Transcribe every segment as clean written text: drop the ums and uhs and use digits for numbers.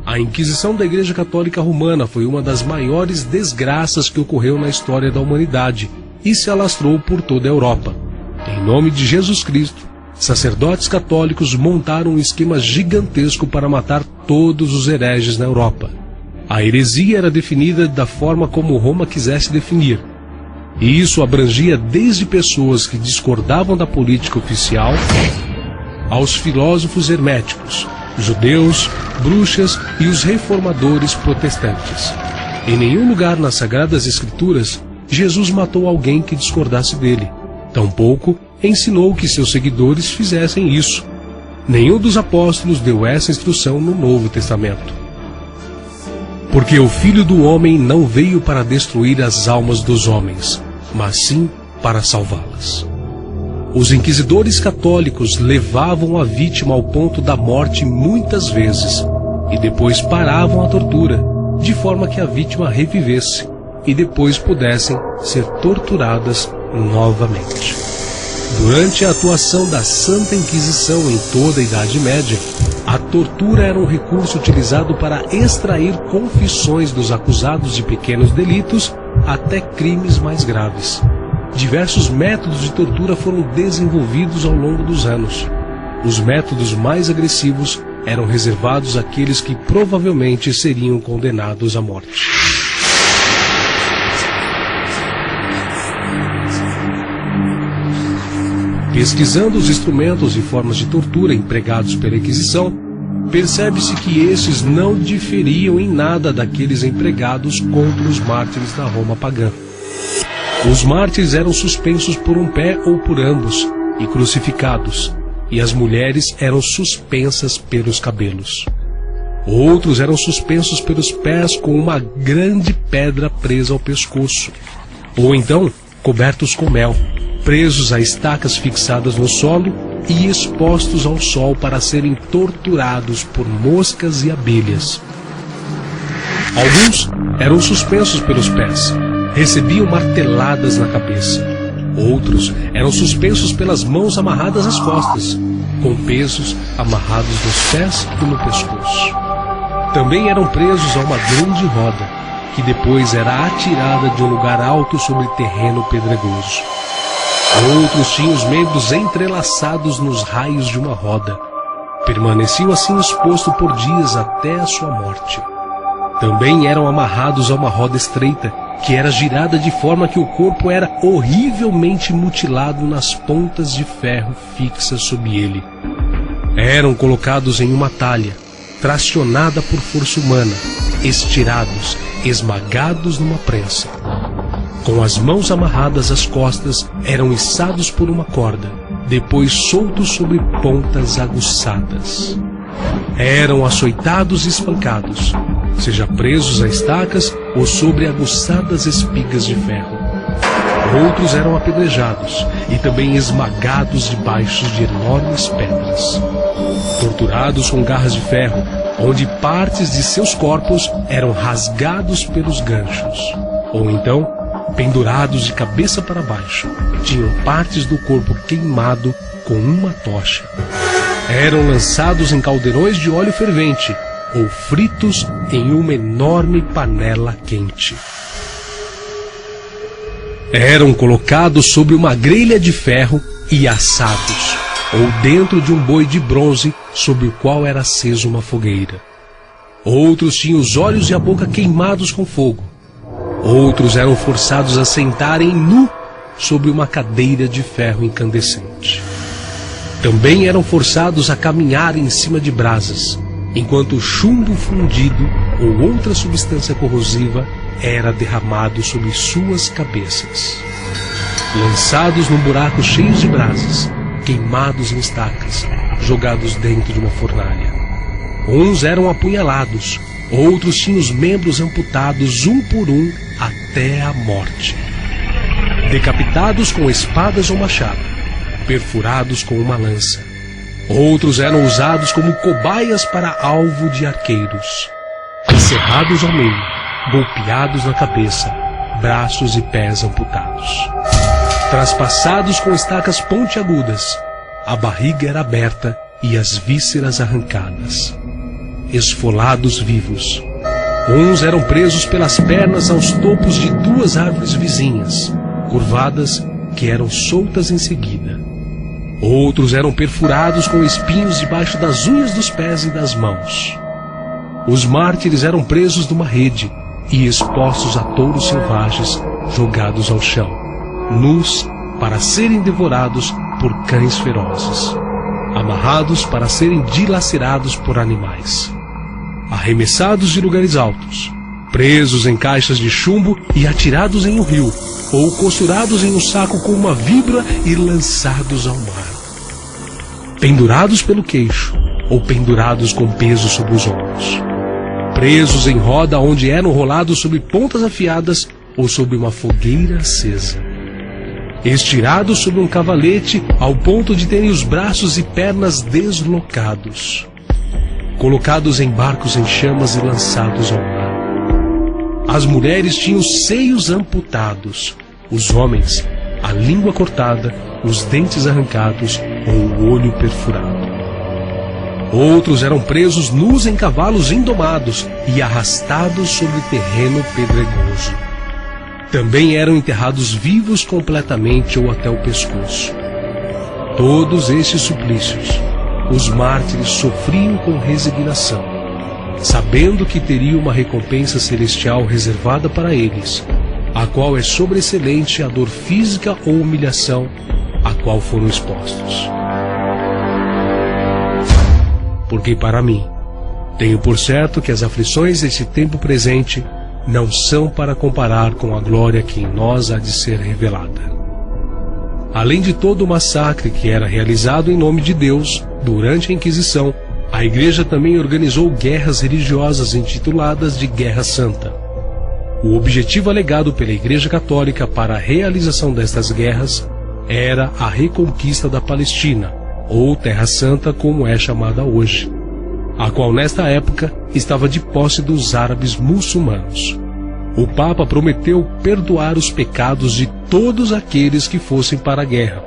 A Inquisição da Igreja Católica Romana foi uma das maiores desgraças que ocorreu na história da humanidade e se alastrou por toda a Europa. Em nome de Jesus Cristo, sacerdotes católicos montaram um esquema gigantesco para matar todos os hereges na Europa. A heresia era definida da forma como Roma quisesse definir. E isso abrangia desde pessoas que discordavam da política oficial aos filósofos herméticos, judeus, bruxas e os reformadores protestantes. Em nenhum lugar nas Sagradas Escrituras, Jesus matou alguém que discordasse dele. Tampouco ensinou que seus seguidores fizessem isso. Nenhum dos apóstolos deu essa instrução no Novo Testamento. Porque o Filho do Homem não veio para destruir as almas dos homens, mas sim para salvá-las. Os inquisidores católicos levavam a vítima ao ponto da morte muitas vezes, e depois paravam a tortura, de forma que a vítima revivesse, e depois pudessem ser torturadas novamente. Durante a atuação da Santa Inquisição em toda a Idade Média, a tortura era um recurso utilizado para extrair confissões dos acusados de pequenos delitos até crimes mais graves. Diversos métodos de tortura foram desenvolvidos ao longo dos anos. Os métodos mais agressivos eram reservados àqueles que provavelmente seriam condenados à morte. Pesquisando os instrumentos e formas de tortura empregados pela Inquisição, percebe-se que estes não diferiam em nada daqueles empregados contra os mártires da Roma pagã. Os mártires eram suspensos por um pé ou por ambos e crucificados, e as mulheres eram suspensas pelos cabelos. Outros eram suspensos pelos pés com uma grande pedra presa ao pescoço, ou então cobertos com mel, presos a estacas fixadas no solo e expostos ao sol para serem torturados por moscas e abelhas. Alguns eram suspensos pelos pés, recebiam marteladas na cabeça. Outros eram suspensos pelas mãos amarradas às costas, com pesos amarrados nos pés e no pescoço. Também eram presos a uma grande roda, que depois era atirada de um lugar alto sobre terreno pedregoso. Outros tinham os membros entrelaçados nos raios de uma roda. Permaneciam assim exposto por dias até a sua morte. Também eram amarrados a uma roda estreita, que era girada de forma que o corpo era horrivelmente mutilado nas pontas de ferro fixas sob ele. Eram colocados em uma talha, tracionada por força humana, estirados, esmagados numa prensa. Com as mãos amarradas às costas, eram içados por uma corda, depois soltos sobre pontas aguçadas. Eram açoitados e espancados, seja presos a estacas ou sobre aguçadas espigas de ferro. Outros eram apedrejados e também esmagados debaixo de enormes pedras. Torturados com garras de ferro, onde partes de seus corpos eram rasgados pelos ganchos. Ou então, pendurados de cabeça para baixo, tinham partes do corpo queimado com uma tocha. Eram lançados em caldeirões de óleo fervente ou fritos em uma enorme panela quente. Eram colocados sobre uma grelha de ferro e assados, ou dentro de um boi de bronze sobre o qual era acesa uma fogueira. Outros tinham os olhos e a boca queimados com fogo. Outros eram forçados a sentarem nu sobre uma cadeira de ferro incandescente. Também eram forçados a caminhar em cima de brasas, enquanto o chumbo fundido ou outra substância corrosiva era derramado sobre suas cabeças. Lançados num buraco cheio de brasas, queimados em estacas, jogados dentro de uma fornalha. Uns eram apunhalados, outros tinham os membros amputados um por um até a morte. Decapitados com espadas ou machado, perfurados com uma lança. Outros eram usados como cobaias para alvo de arqueiros. Encerrados ao meio, golpeados na cabeça, braços e pés amputados. Traspassados com estacas pontiagudas, a barriga era aberta e as vísceras arrancadas. esfolados vivos. Uns eram presos pelas pernas aos topos de duas árvores vizinhas, curvadas, que eram soltas em seguida. Outros eram perfurados com espinhos debaixo das unhas dos pés e das mãos. Os mártires eram presos numa rede e expostos a touros selvagens jogados ao chão, nus para serem devorados por cães ferozes, amarrados para serem dilacerados por animais, arremessados de lugares altos, presos em caixas de chumbo e atirados em um rio, ou costurados em um saco com uma vibra e lançados ao mar, pendurados pelo queixo ou pendurados com peso sobre os ombros, presos em roda onde eram rolados sobre pontas afiadas ou sobre uma fogueira acesa, estirados sobre um cavalete ao ponto de terem os braços e pernas deslocados, colocados em barcos em chamas e lançados ao mar. As mulheres tinham os seios amputados, os homens a língua cortada, os dentes arrancados ou o olho perfurado. Outros eram presos nus em cavalos indomados e arrastados sobre terreno pedregoso. Também eram enterrados vivos completamente ou até o pescoço. Todos estes suplícios os mártires sofriam com resignação, sabendo que teriam uma recompensa celestial reservada para eles, a qual é sobreexcelente a dor física ou humilhação a qual foram expostos. Porque para mim, tenho por certo que as aflições deste tempo presente não são para comparar com a glória que em nós há de ser revelada. Além de todo o massacre que era realizado em nome de Deus durante a Inquisição, a Igreja também organizou guerras religiosas intituladas de Guerra Santa. O objetivo alegado pela Igreja Católica para a realização destas guerras era a reconquista da Palestina, ou Terra Santa como é chamada hoje, a qual nesta época estava de posse dos árabes muçulmanos. O Papa prometeu perdoar os pecados de todos aqueles que fossem para a guerra.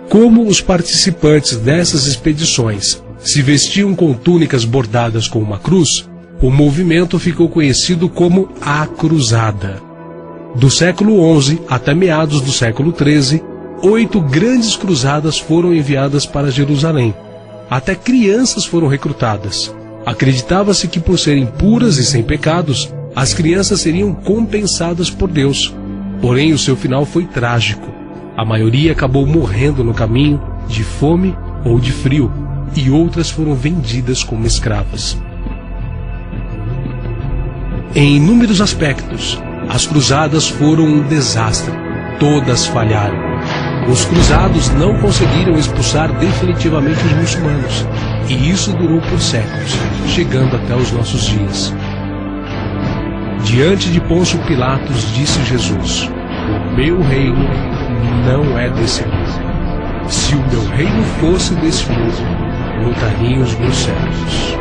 Como os participantes dessas expedições se vestiam com túnicas bordadas com uma cruz, o movimento ficou conhecido como a Cruzada. Do século XI até meados do século XIII, 8 grandes cruzadas foram enviadas para Jerusalém. Até crianças foram recrutadas. Acreditava-se que por serem puras e sem pecados, as crianças seriam compensadas por Deus. Porém, o seu final foi trágico. A maioria acabou morrendo no caminho, de fome ou de frio, e outras foram vendidas como escravas. Em inúmeros aspectos, as cruzadas foram um desastre. Todas falharam. Os cruzados não conseguiram expulsar definitivamente os muçulmanos, e isso durou por séculos, chegando até os nossos dias. Diante de Pôncio Pilatos disse Jesus: "O meu reino não é desse mundo. Se o meu reino fosse desse mundo, lutariam os meus servos,